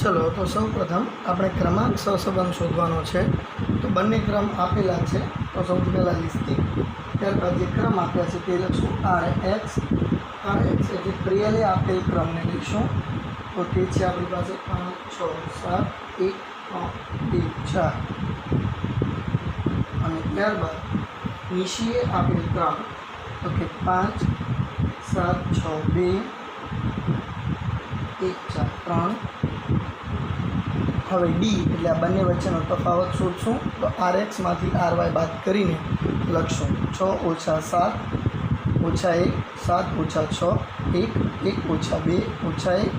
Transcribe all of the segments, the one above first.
चलो तो सौ प्रथम આપણે ક્રમાંક સહસંબંધ શોધવાનો છે। તો બંને ક્રમ આપેલા છે તો સૌથી પહેલાં લિસ્ટિંગ, ત્યારબાદ જે ક્રમ આપ્યા છે તે લખશું RX એટલે ક્રિયાલે આપેલ ક્રમને લઈશું। તો તે છે આપણી પાસે 5 6 7 1 3 2 4 અને ત્યારબાદ નિશીએ આપેલ ક્રમ તો કે 5 7 6 2 1 4 3। હવે ડી એટલે આ બંને વચ્ચેનો તફાવત શોધશું। તો RXમાંથી RY બાદ કરીને લખશું 6 ઓછા 7 ઓછા 1 7 ઓછા 6 1 1 ઓછા 2 ઓછા 1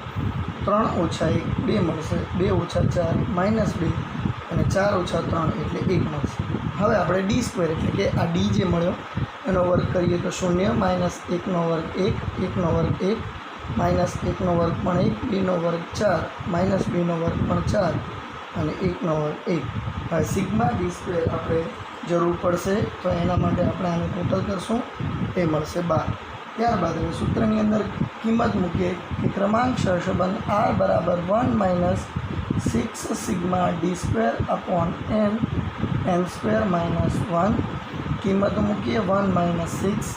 3 ઓછા 1 2 મળશે, 2 ઓછા 4 માઇનસ 2 અને 4 ઓછા 3 એટલે 1 મળશે। હવે આપણે ડી સ્ક્વેર એટલે કે આ ડી જે મળ્યો એનો વર્ગ કરીએ તો 0 માઇનસ 1નો વર્ગ 1 1નો વર્ગ 1 માઇનસ 1નો વર્ગ પણ 1 2નો વર્ગ 4 માઇનસ 2નો વર્ગ પણ 4 અને 1નો વર્ગ 1। હવે સિગ્મા ડી સ્ક્વેર આપણે જરૂર પડશે તો એના માટે આપણે આનું ટોટલ કરશું, એ મળશે 12। ત્યારબાદ હવે સૂત્રની અંદર કિંમત મૂકીએ કે ક્રમાંક સહસંબંધ R બરાબર 1 minus 6 sigma D square upon n square minus 1। કિંમતો મૂકીએ 1 માઇનસ 6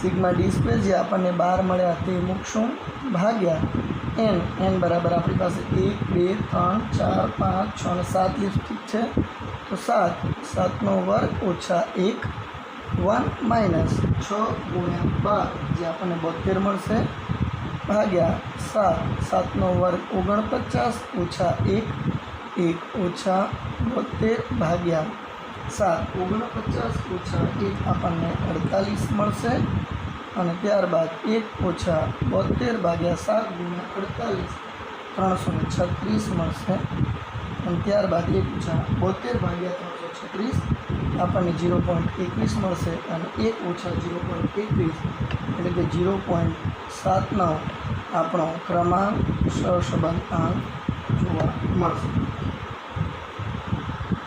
સિગ્મા ડી સ્ક્વેર જે આપણને 12 મળ્યા તે મૂકશું ભાગ્યા n બરાબર આપણી પાસે 1 2 3 4 5 6 અને 7 લિસ્ટિક છે તો 7 વર્ગ ઓછા 1 1 માઇનસ 6 ગુણ્યા 12 જે આપણને 72 મળશે ભાગ્યા 7 વર્ગ 49 ઓછા 1 1 ઓછા 72 ભાગ્યા 7 49 ઓછા 1 આપણને 48 મળશે અને ત્યારબાદ 1 ઓછા 72 ભાગ્યા 7 ગુણ્યા 48 336 મળશે અને ત્યારબાદ 1 ઓછા 72 ભાગ્યા 336 આપણને 0.21 મળશે અને 1 ઓછા 0.21 એટલે કે 0.79 આપણો ક્રમાંક સહસંબંધ આંક જોવા મળશે।